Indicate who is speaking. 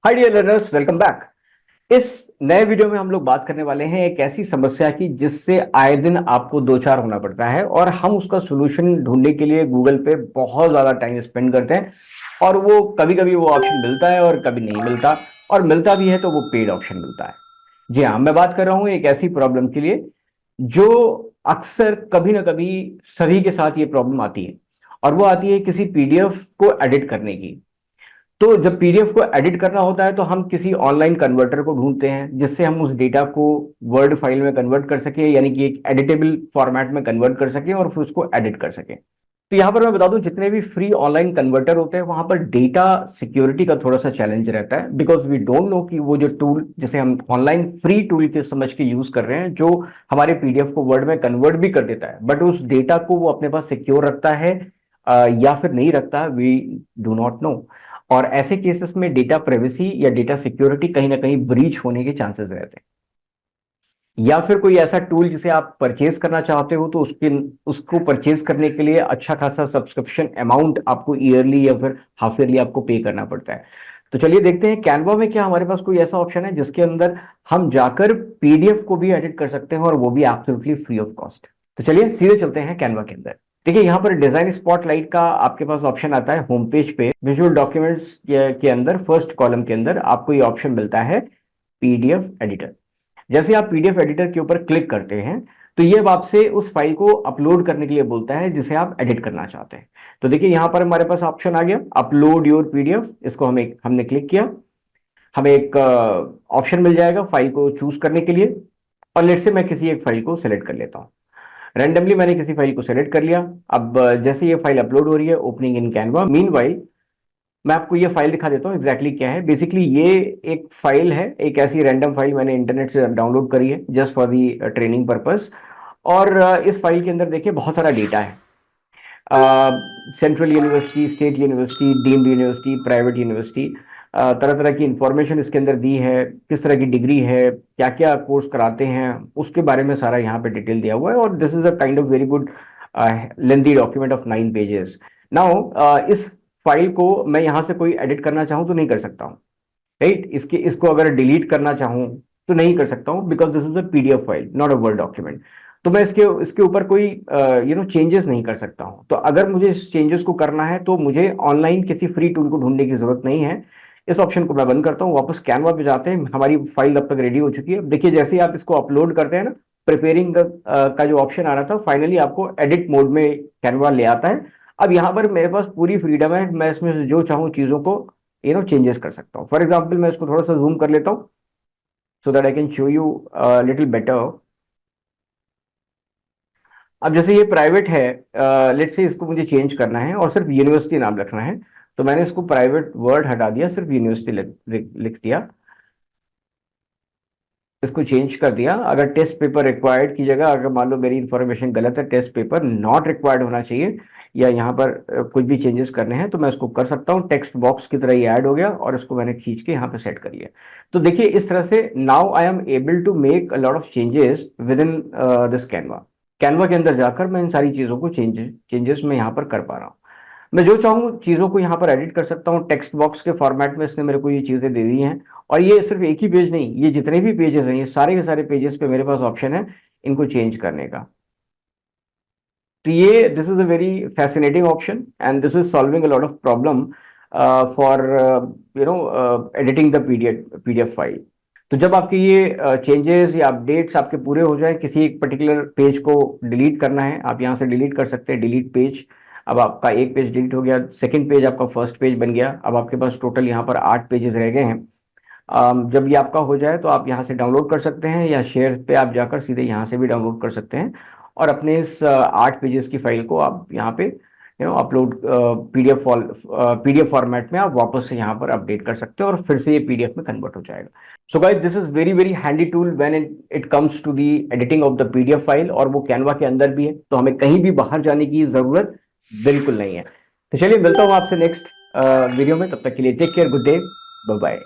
Speaker 1: हाय dear learners, welcome back. इस नए video में हम लोग बात करने वाले हैं एक ऐसी समस्या की जिससे आए दिन आपको दो चार होना पड़ता है और हम उसका सोल्यूशन ढूंढने के लिए गूगल पे बहुत ज्यादा टाइम स्पेंड करते हैं। और वो कभी कभी वो ऑप्शन मिलता है और कभी नहीं मिलता, और मिलता भी है तो वो पेड ऑप्शन मिलता है। जी हाँ, मैं बात कर रहा हूं एक ऐसी प्रॉब्लम के लिए जो अक्सर कभी ना कभी सभी के साथ ये प्रॉब्लम आती है। और वो आती है किसी पीडीएफ को एडिट करने की। तो जब पीडीएफ को एडिट करना होता है तो हम किसी ऑनलाइन कन्वर्टर को ढूंढते हैं जिससे हम उस डेटा को वर्ड फाइल में कन्वर्ट कर सकें, यानी कि एक एडिटेबल फॉर्मेट में कन्वर्ट कर सकें और फिर उसको एडिट कर सकें। तो यहां पर मैं बता दूं, जितने भी फ्री ऑनलाइन कन्वर्टर होते हैं वहां पर डेटा सिक्योरिटी का थोड़ा सा चैलेंज रहता है, बिकॉज वी डोंट नो कि वो जो टूल जिसे हम ऑनलाइन फ्री टूल के समझ के यूज कर रहे हैं, जो हमारे पीडीएफ को वर्ड में कन्वर्ट भी कर देता है, बट उस डेटा को वो अपने पास सिक्योर रखता है या फिर नहीं रखता, वी डू नॉट नो। और ऐसे केसेस में डेटा प्राइवेसी या डेटा सिक्योरिटी कहीं ना कहीं ब्रीच होने के चांसेस रहते हैं। या फिर कोई ऐसा टूल जिसे आप परचेज करना चाहते हो तो उसको परचेज करने के लिए अच्छा खासा सब्सक्रिप्शन अमाउंट आपको ईयरली या फिर हाफ ईयरली आपको पे करना पड़ता है। तो चलिए देखते हैं कैनवा में क्या हमारे पास कोई ऐसा ऑप्शन है जिसके अंदर हम जाकर पीडीएफ को भी एडिट कर सकते हैं और वो भी एब्सोल्युटली फ्री ऑफ कॉस्ट। तो चलिए सीधे चलते हैं कैनवा के अंदर। देखिए यहाँ पर डिजाइन स्पॉटलाइट का आपके पास ऑप्शन आता है होम पेज पे। विजुअल डॉक्यूमेंट्स के अंदर फर्स्ट कॉलम के अंदर आपको ये ऑप्शन मिलता है पीडीएफ एडिटर। जैसे आप पीडीएफ एडिटर के ऊपर क्लिक करते हैं तो ये अब आपसे उस फाइल को अपलोड करने के लिए बोलता है जिसे आप एडिट करना चाहते हैं। तो देखिए यहाँ पर हमारे पास ऑप्शन आ गया अपलोड योर पीडीएफ। इसको हमने क्लिक किया, हमें एक ऑप्शन मिल जाएगा फाइल को चूज करने के लिए। और लेट से मैं किसी एक फाइल को सिलेक्ट कर लेता हूँ। रैंडमली मैंने किसी फाइल को सेलेक्ट कर लिया। अब जैसे ये फाइल अपलोड हो रही है, ओपनिंग इन कैनवा, मीनवाइल मैं आपको ये फाइल दिखा देता हूँ एग्जैक्टली क्या है। बेसिकली ये एक फाइल है, एक ऐसी रैंडम फाइल मैंने इंटरनेट से डाउनलोड करी है just for the training purpose. और इस फाइल के अंदर देखिए बहुत सारा डेटा है। Central university, state university, deemed university, private university, तरह तरह की इंफॉर्मेशन इसके अंदर दी है, किस तरह की डिग्री है, क्या क्या कोर्स कराते हैं, उसके बारे में सारा यहाँ पे डिटेल दिया हुआ है। और this is a kind of very good lengthy document of 9 pages. Now इस फाइल को मैं यहाँ से कोई एडिट करना चाहूँ तो नहीं कर सकता हूँ, राइट। इसको अगर डिलीट करना चाहूँ तो नहीं कर सकता हूँ, because this is a PDF file not a word document. तो मैं इसके इसके ऊपर कोई चेंजेस नहीं कर सकता हूँ। तो अगर मुझे इस चेंजेस को करना है तो मुझे ऑनलाइन किसी फ्री टूल को ढूंढने की जरूरत नहीं है। इस ऑप्शन को मैं बंद करता हूँ, वापस कैनवा पे जाते हैं। हमारी फाइल अब तक रेडी हो चुकी है। अब देखिए जैसे ही आप इसको अपलोड करते हैं ना, प्रिपेयरिंग का जो ऑप्शन आ रहा था, फाइनली आपको एडिट मोड में कैनवा ले आता है। अब यहाँ पर मेरे पास पूरी फ्रीडम है, मैं इसमें से जो चाहूँ चीजों को चेंजेस कर सकता हूँ। फॉर एग्जाम्पल मैं इसको थोड़ा सा जूम कर लेता हूँ so that I can show you little better. अब जैसे ये प्राइवेट है, लेट्स से इसको मुझे चेंज करना है और सिर्फ यूनिवर्सिटी नाम रखना है। तो मैंने इसको प्राइवेट वर्ड हटा दिया, सिर्फ यूनिवर्सिटी लिख दिया। इसको चेंज कर दिया। अगर टेस्ट पेपर रिक्वायर्ड की जगह, अगर मान लो मेरी इंफॉर्मेशन गलत है, टेस्ट पेपर नॉट रिक्वायर्ड होना चाहिए, या यहाँ पर कुछ भी चेंजेस करने हैं तो मैं इसको कर सकता हूँ। टेक्स्ट बॉक्स की तरह ये ऐड हो गया और इसको मैंने खींच के यहाँ पे सेट कर लिया। तो देखिए इस तरह से now I am able to make a lot of changes within this Canva. Canva के अंदर जाकर मैं इन सारी चीजों को चेंजेस में यहाँ पर कर पा रहा हूँ। मैं जो चाहूँ चीज़ों को यहाँ पर एडिट कर सकता हूँ। टेक्स्ट बॉक्स के फॉर्मेट में इसने मेरे को ये चीज़ें दे दी हैं। और ये सिर्फ एक ही पेज नहीं, ये जितने भी पेजेस हैं, ये सारे के सारे पेजेस पे मेरे पास ऑप्शन है इनको चेंज करने का। तो ये this is a very fascinating option and this is solving a lot of problem for editing the PDF file. तो जब आपके ये चेंजेस या अपडेट्स आपके पूरे हो जाए, किसी एक पर्टिकुलर पेज को डिलीट करना है, आप यहाँ से डिलीट कर सकते हैं, डिलीट पेज। अब आपका एक पेज डिलीट हो गया, सेकंड पेज आपका फर्स्ट पेज बन गया। अब आपके पास टोटल यहाँ पर 8 पेजेस रह गए हैं। जब ये आपका हो जाए तो आप यहाँ से डाउनलोड कर सकते हैं, या शेयर पे आप जाकर सीधे यहाँ से भी डाउनलोड कर सकते हैं। और अपने इस 8 पेजेस की फाइल को आप यहाँ पे अपलोड पीडीएफ फॉर्मेट में आप वापस से यहाँ पर अपडेट कर सकते हैं और फिर से ये पीडीएफ में कन्वर्ट हो जाएगा। So guys, this is very very handy tool when it comes to the editing of the PDF file, और वो कैनवा के अंदर भी है, तो हमें कहीं भी बाहर जाने की जरूरत बिल्कुल नहीं है। तो चलिए मिलता हूँ आपसे नेक्स्ट वीडियो में, तब तक के लिए take care, good day, bye bye.